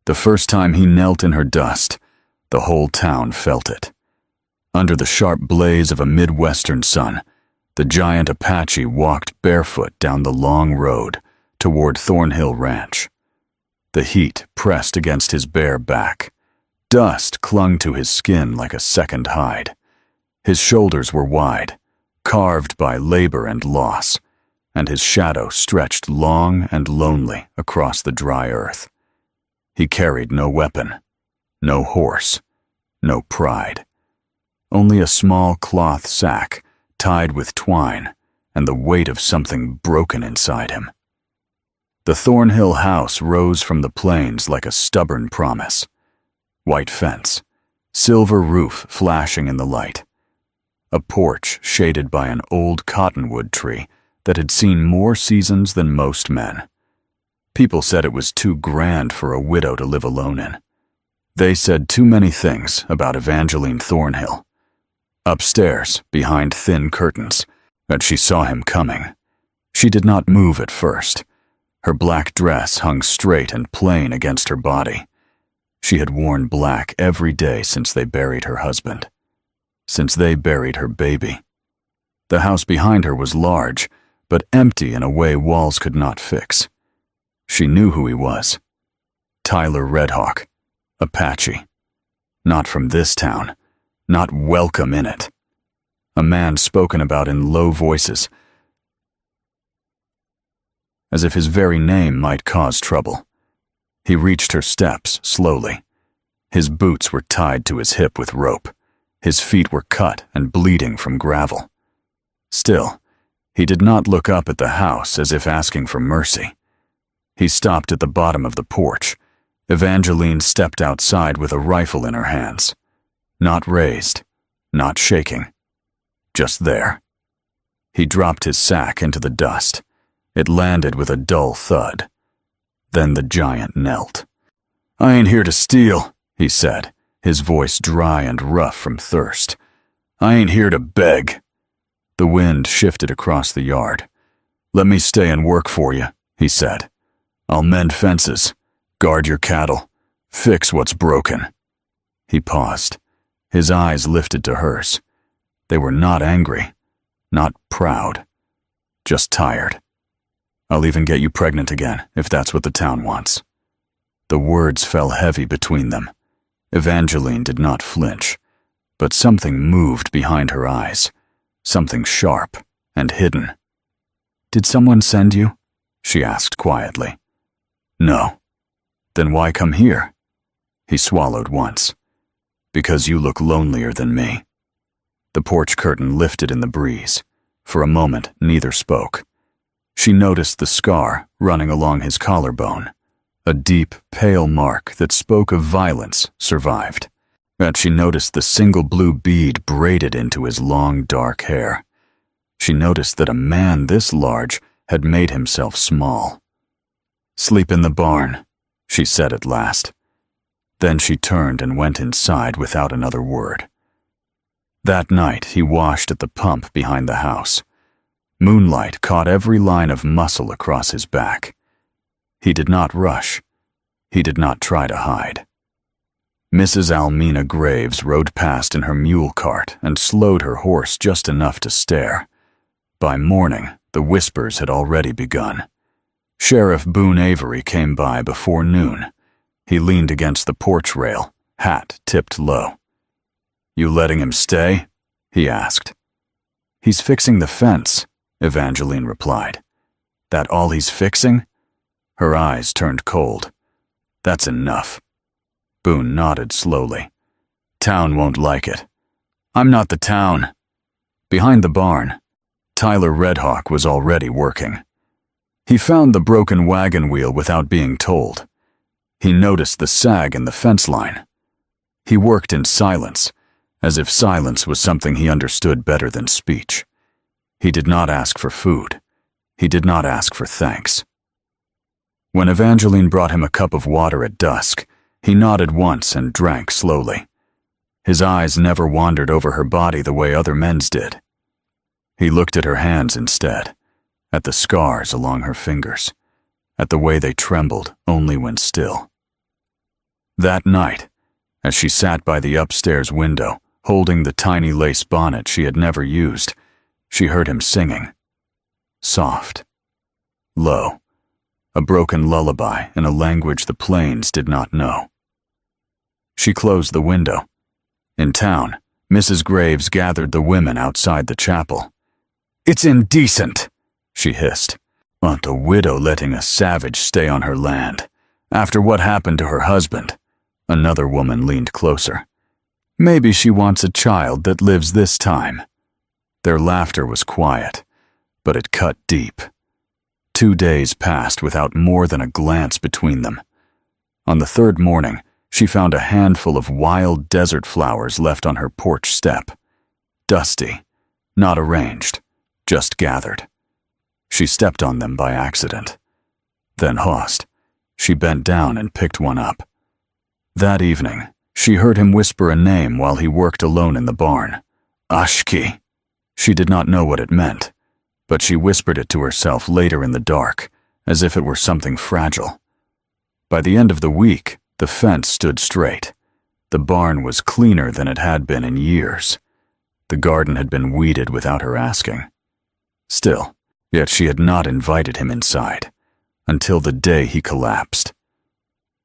The first time he knelt in her dust, the whole town felt it. Under the sharp blaze of a Midwestern sun, the giant Apache walked barefoot down the long road toward Thornhill Ranch. The heat pressed against his bare back. Dust clung to his skin like a second hide. His shoulders were wide, carved by labor and loss, and his shadow stretched long and lonely across the dry earth. He carried no weapon, no horse, no pride. Only a small cloth sack tied with twine and the weight of something broken inside him. The Thornhill house rose from the plains like a stubborn promise. White fence, silver roof flashing in the light. A porch shaded by an old cottonwood tree that had seen more seasons than most men. People said it was too grand for a widow to live alone in. They said too many things about Evangeline Thornhill. Upstairs, behind thin curtains, that she saw him coming. She did not move at first. Her black dress hung straight and plain against her body. She had worn black every day since they buried her husband. Since they buried her baby. The house behind her was large, but empty in a way walls could not fix. She knew who he was. Tyler Redhawk, Apache. Not from this town, not welcome in it. A man spoken about in low voices, as if his very name might cause trouble. He reached her steps slowly. His boots were tied to his hip with rope. His feet were cut and bleeding from gravel. Still, he did not look up at the house as if asking for mercy. He stopped at the bottom of the porch. Evangeline stepped outside with a rifle in her hands. Not raised, not shaking. Just there. He dropped his sack into the dust. It landed with a dull thud. Then the giant knelt. "I ain't here to steal," he said, his voice dry and rough from thirst. "I ain't here to beg." The wind shifted across the yard. "Let me stay and work for you," he said. "I'll mend fences, guard your cattle, fix what's broken." He paused. His eyes lifted to hers. They were not angry, not proud, just tired. "I'll even get you pregnant again, if that's what the town wants." The words fell heavy between them. Evangeline did not flinch, but something moved behind her eyes, something sharp and hidden. "Did someone send you?" she asked quietly. "No." "Then why come here?" He swallowed once. "Because you look lonelier than me." The porch curtain lifted in the breeze. For a moment, neither spoke. She noticed the scar running along his collarbone. A deep, pale mark that spoke of violence survived. And she noticed the single blue bead braided into his long, dark hair. She noticed that a man this large had made himself small. "Sleep in the barn," she said at last. Then she turned and went inside without another word. That night he washed at the pump behind the house. Moonlight caught every line of muscle across his back. He did not rush. He did not try to hide. Mrs. Almina Graves rode past in her mule cart and slowed her horse just enough to stare. By morning, the whispers had already begun. Sheriff Boone Avery came by before noon. He leaned against the porch rail, hat tipped low. "You letting him stay?" he asked. "He's fixing the fence," Evangeline replied. "That all he's fixing?" Her eyes turned cold. "That's enough." Boone nodded slowly. "Town won't like it." "I'm not the town." Behind the barn, Tyler Redhawk was already working. He found the broken wagon wheel without being told. He noticed the sag in the fence line. He worked in silence, as if silence was something he understood better than speech. He did not ask for food. He did not ask for thanks. When Evangeline brought him a cup of water at dusk, he nodded once and drank slowly. His eyes never wandered over her body the way other men's did. He looked at her hands instead, at the scars along her fingers, at the way they trembled only when still. That night, as she sat by the upstairs window, holding the tiny lace bonnet she had never used, she heard him singing. Soft. Low. A broken lullaby in a language the plains did not know. She closed the window. In town, Mrs. Graves gathered the women outside the chapel. "It's indecent," she hissed. "Want a widow letting a savage stay on her land? After what happened to her husband?" Another woman leaned closer. "Maybe she wants a child that lives this time." Their laughter was quiet, but it cut deep. 2 days passed without more than a glance between them. On the third morning, she found a handful of wild desert flowers left on her porch step. Dusty, not arranged, just gathered. She stepped on them by accident. Then Host. She bent down and picked one up. That evening, she heard him whisper a name while he worked alone in the barn. Ashki. She did not know what it meant, but she whispered it to herself later in the dark, as if it were something fragile. By the end of the week, the fence stood straight. The barn was cleaner than it had been in years. The garden had been weeded without her asking. Still, yet she had not invited him inside, until the day he collapsed.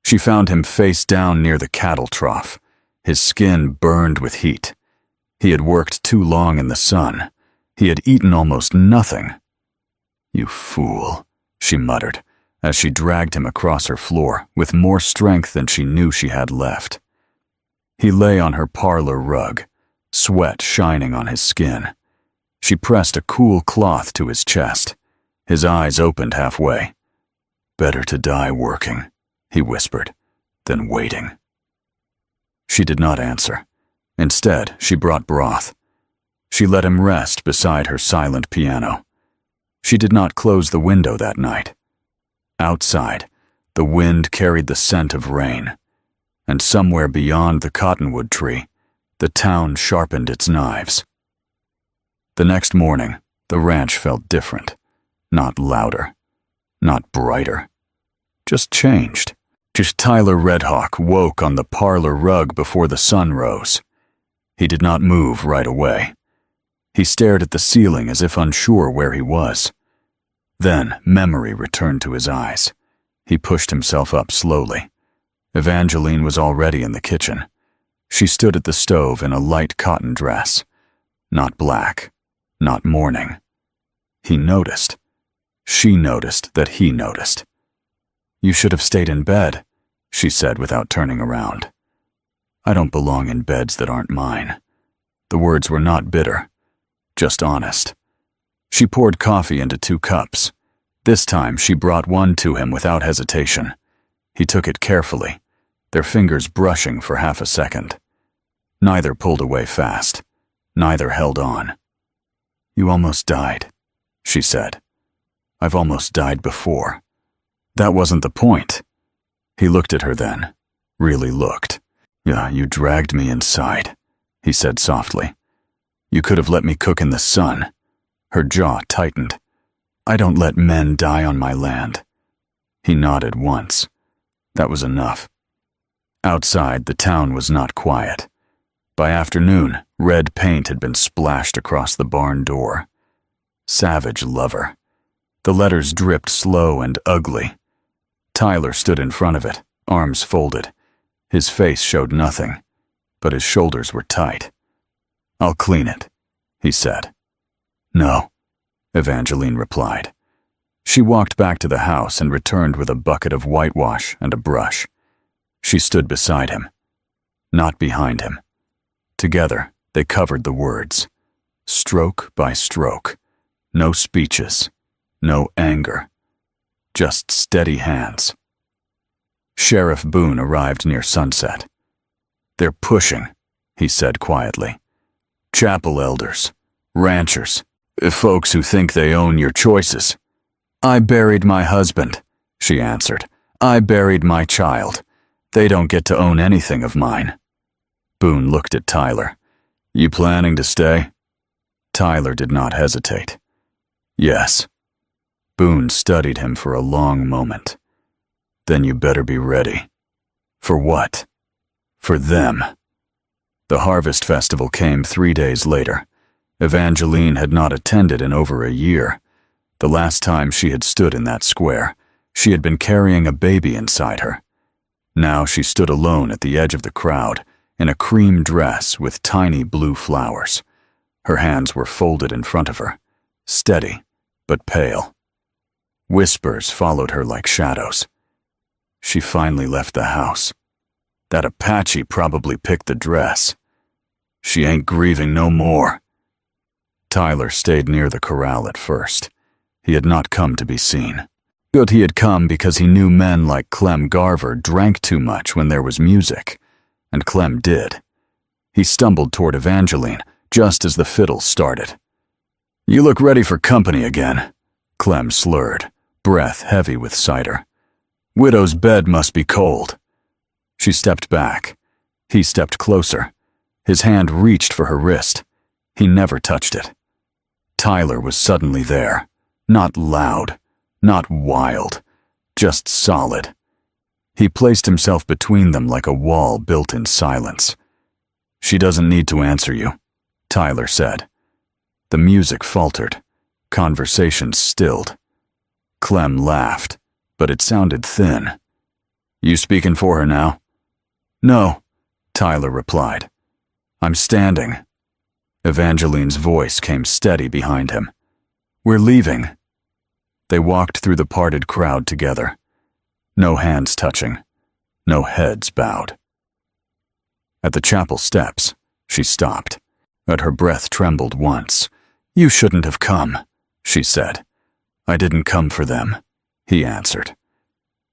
She found him face down near the cattle trough. His skin burned with heat. He had worked too long in the sun. He had eaten almost nothing. "You fool," she muttered, as she dragged him across her floor with more strength than she knew she had left. He lay on her parlor rug, sweat shining on his skin. She pressed a cool cloth to his chest. His eyes opened halfway. "Better to die working," he whispered, "than waiting." She did not answer. Instead, she brought broth. She let him rest beside her silent piano. She did not close the window that night. Outside, the wind carried the scent of rain, and somewhere beyond the cottonwood tree, the town sharpened its knives. The next morning, the ranch felt different. Not louder, not brighter, just changed. Just Tyler Redhawk woke on the parlor rug before the sun rose. He did not move right away. He stared at the ceiling as if unsure where he was. Then memory returned to his eyes. He pushed himself up slowly. Evangeline was already in the kitchen. She stood at the stove in a light cotton dress. Not black, not mourning. He noticed. She noticed that he noticed. "You should have stayed in bed," she said without turning around. "I don't belong in beds that aren't mine." The words were not bitter, just honest. She poured coffee into 2 cups. This time she brought one to him without hesitation. He took it carefully, their fingers brushing for half a second. Neither pulled away fast. Neither held on. "You almost died," she said. "I've almost died before." That wasn't the point. He looked at her then, really looked. "Yeah, you dragged me inside," he said softly. "You could have let me cook in the sun." Her jaw tightened. "I don't let men die on my land." He nodded once. That was enough. Outside, the town was not quiet. By afternoon, red paint had been splashed across the barn door. Savage lover. The letters dripped slow and ugly. Tyler stood in front of it, arms folded. His face showed nothing, but his shoulders were tight. "I'll clean it," he said. "No," Evangeline replied. She walked back to the house and returned with a bucket of whitewash and a brush. She stood beside him, not behind him. Together, they covered the words, stroke by stroke. No speeches, no anger, just steady hands. Sheriff Boone arrived near sunset. "They're pushing," he said quietly. "Chapel elders, ranchers, folks who think they own your choices." "I buried my husband," she answered. "I buried my child. They don't get to own anything of mine." Boone looked at Tyler. "You planning to stay?" Tyler did not hesitate. "Yes." Boone studied him for a long moment. "Then you better be ready. For what? For them. The harvest festival came 3 days later. Evangeline had not attended in over a year. The last time she had stood in that square, she had been carrying a baby inside her. Now she stood alone at the edge of the crowd, in a cream dress with tiny blue flowers. Her hands were folded in front of her, steady but pale. Whispers followed her like shadows. She finally left the house. That Apache probably picked the dress. She ain't grieving no more. Tyler stayed near the corral at first. He had not come to be seen. Good he had come because he knew men like Clem Garver drank too much when there was music, and Clem did. He stumbled toward Evangeline just as the fiddle started. "You look ready for company again," Clem slurred, breath heavy with cider. "Widow's bed must be cold." She stepped back. He stepped closer. His hand reached for her wrist. He never touched it. Tyler was suddenly there, not loud, not wild, just solid. He placed himself between them like a wall built in silence. "She doesn't need to answer you," Tyler said. The music faltered. Conversation stilled. Clem laughed, but it sounded thin. "You speaking for her now?" "No," Tyler replied. "I'm standing." Evangeline's voice came steady behind him. "We're leaving." They walked through the parted crowd together. No hands touching, no heads bowed. At the chapel steps, she stopped, but her breath trembled once. "You shouldn't have come," she said. "I didn't come for them," he answered.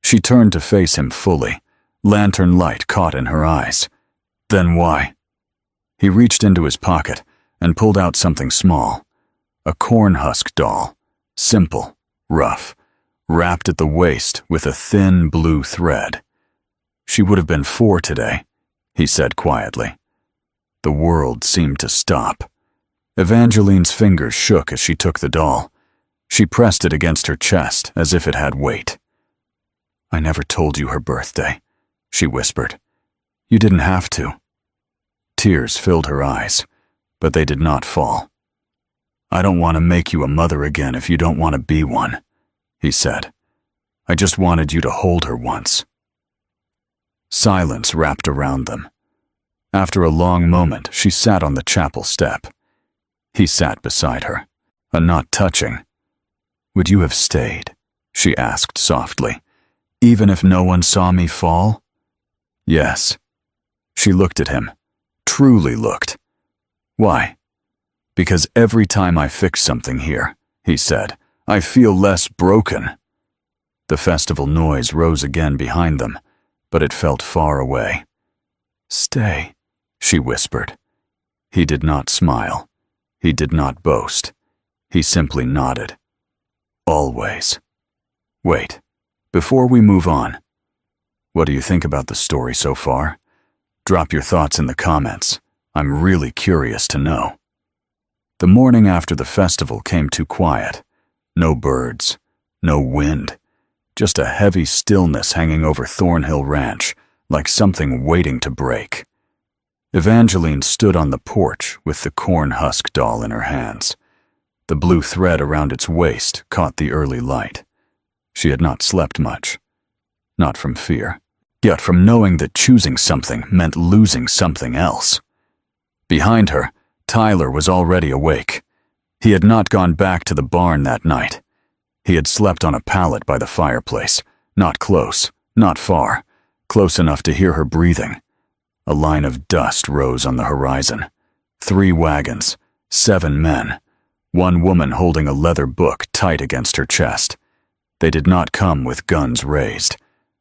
She turned to face him fully, lantern light caught in her eyes. "Then why?" He reached into his pocket and pulled out something small, a corn husk doll, simple, rough, wrapped at the waist with a thin blue thread. "She would have been 4 today," he said quietly. The world seemed to stop. Evangeline's fingers shook as she took the doll. She pressed it against her chest as if it had weight. "I never told you her birthday," she whispered. "You didn't have to." Tears filled her eyes, but they did not fall. "I don't want to make you a mother again if you don't want to be one," he said. "I just wanted you to hold her once." Silence wrapped around them. After a long moment, she sat on the chapel step. He sat beside her, a not touching. "Would you have stayed?" she asked softly, "even if no one saw me fall?" "Yes." She looked at him, truly looked. "Why?" "Because every time I fix something here," he said, "I feel less broken." The festival noise rose again behind them, but it felt far away. "Stay," she whispered. He did not smile. He did not boast. He simply nodded. "Always." "Wait, before we move on, what do you think about the story so far? Drop your thoughts in the comments. I'm really curious to know." The morning after the festival came too quiet. No birds, no wind, just a heavy stillness hanging over Thornhill Ranch, like something waiting to break. Evangeline stood on the porch with the corn husk doll in her hands. The blue thread around its waist caught the early light. She had not slept much. Not from fear, yet from knowing that choosing something meant losing something else. Behind her, Tyler was already awake. He had not gone back to the barn that night. He had slept on a pallet by the fireplace, not close, not far, close enough to hear her breathing. A line of dust rose on the horizon. 3 wagons, 7 men, 1 woman holding a leather book tight against her chest. They did not come with guns raised.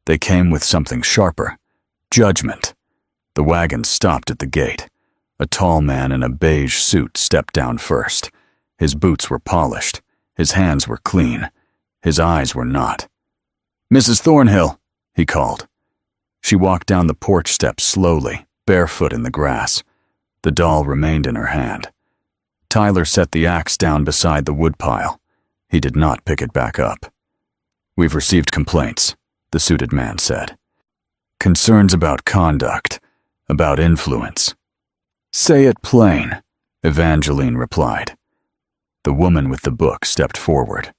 They came with something sharper, judgment. The wagons stopped at the gate. A tall man in a beige suit stepped down first. His boots were polished. His hands were clean. His eyes were not. "Mrs. Thornhill," he called. She walked down the porch steps slowly, barefoot in the grass. The doll remained in her hand. Tyler set the axe down beside the woodpile. He did not pick it back up. "We've received complaints," the suited man said. Concerns about conduct, about influence. Say it plain, Evangeline replied. The woman with the book stepped forward.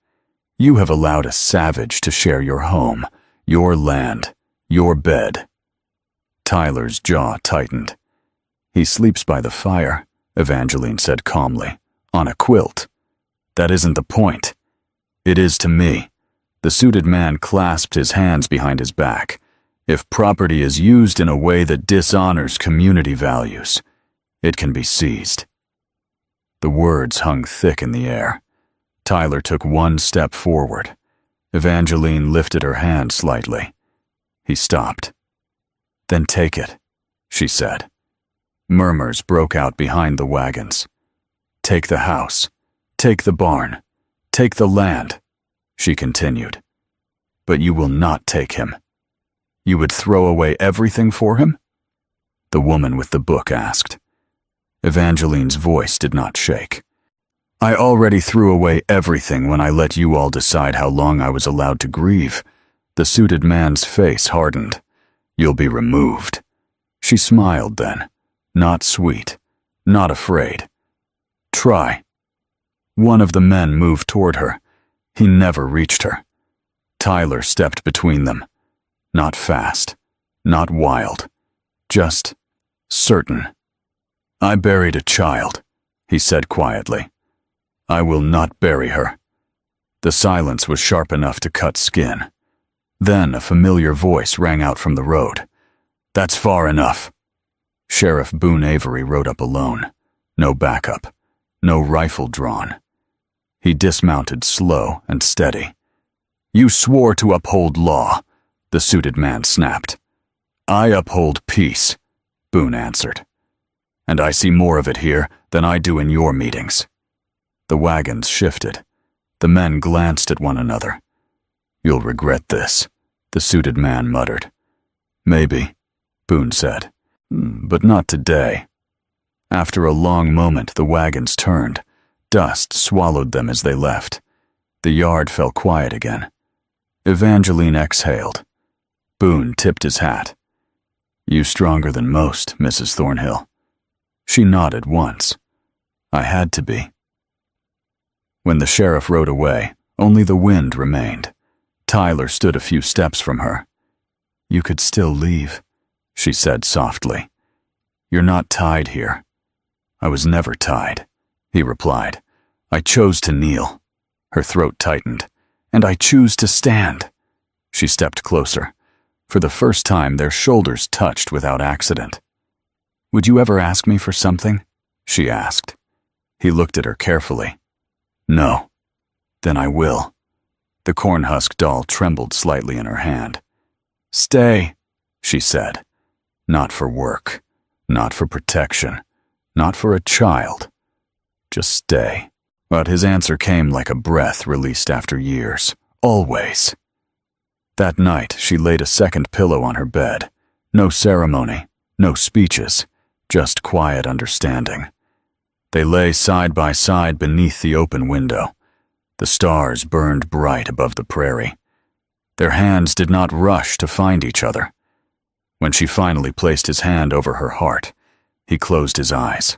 You have allowed a savage to share your home, your land, your bed. Tyler's jaw tightened. He sleeps by the fire, Evangeline said calmly, on a quilt. That isn't the point. It is to me. The suited man clasped his hands behind his back. If property is used in a way that dishonors community values, it can be seized. The words hung thick in the air. Tyler took one step forward. Evangeline lifted her hand slightly. He stopped. Then take it, she said. Murmurs broke out behind the wagons. Take the house. Take the barn. Take the land, she continued. But you will not take him. You would throw away everything for him? The woman with the book asked. Evangeline's voice did not shake. I already threw away everything when I let you all decide how long I was allowed to grieve. The suited man's face hardened. You'll be removed. She smiled then, not sweet, not afraid. Try. One of the men moved toward her. He never reached her. Tyler stepped between them. Not fast, not wild, just certain. I buried a child, he said quietly. I will not bury her. The silence was sharp enough to cut skin. Then a familiar voice rang out from the road. That's far enough. Sheriff Boone Avery rode up alone. No backup, no rifle drawn. He dismounted slow and steady. You swore to uphold law, the suited man snapped. I uphold peace, Boone answered. And I see more of it here than I do in your meetings. The wagons shifted. The men glanced at one another. You'll regret this, the suited man muttered. Maybe, Boone said, but not today. After a long moment, the wagons turned. Dust swallowed them as they left. The yard fell quiet again. Evangeline exhaled. Boone tipped his hat. You stronger than most, Mrs. Thornhill. She nodded once. I had to be. When the sheriff rode away, only the wind remained. Tyler stood a few steps from her. You could still leave, she said softly. You're not tied here. I was never tied, he replied. I chose to kneel. Her throat tightened. And I choose to stand. She stepped closer. For the first time, their shoulders touched without accident. Would you ever ask me for something? She asked. He looked at her carefully. No. Then I will. The cornhusk doll trembled slightly in her hand. Stay, she said. Not for work, not for protection, not for a child. Just stay. But his answer came like a breath released after years. Always. That night, she laid a second pillow on her bed. No ceremony, no speeches, just quiet understanding. They lay side by side beneath the open window. The stars burned bright above the prairie. Their hands did not rush to find each other. When she finally placed his hand over her heart, he closed his eyes.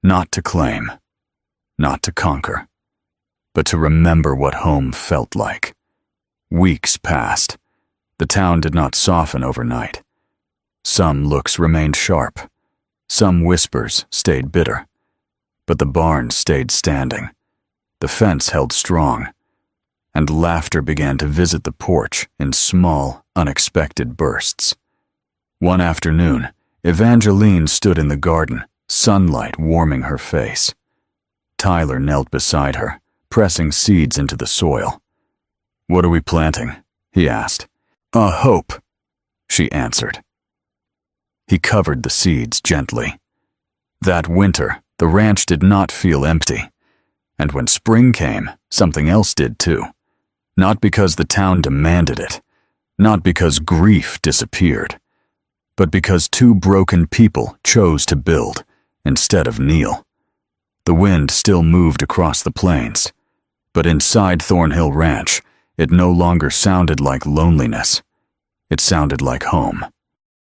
Not to claim, not to conquer, but to remember what home felt like. Weeks passed. The town did not soften overnight. Some looks remained sharp. Some whispers stayed bitter. But the barn stayed standing. The fence held strong. And laughter began to visit the porch in small, unexpected bursts. One afternoon, Evangeline stood in the garden, sunlight warming her face. Tyler knelt beside her, pressing seeds into the soil. What are we planting? He asked. A hope, she answered. He covered the seeds gently. That winter, the ranch did not feel empty. And when spring came, something else did too. Not because the town demanded it, not because grief disappeared, but because two broken people chose to build instead of kneel. The wind still moved across the plains, but inside Thornhill Ranch, it no longer sounded like loneliness. It sounded like home.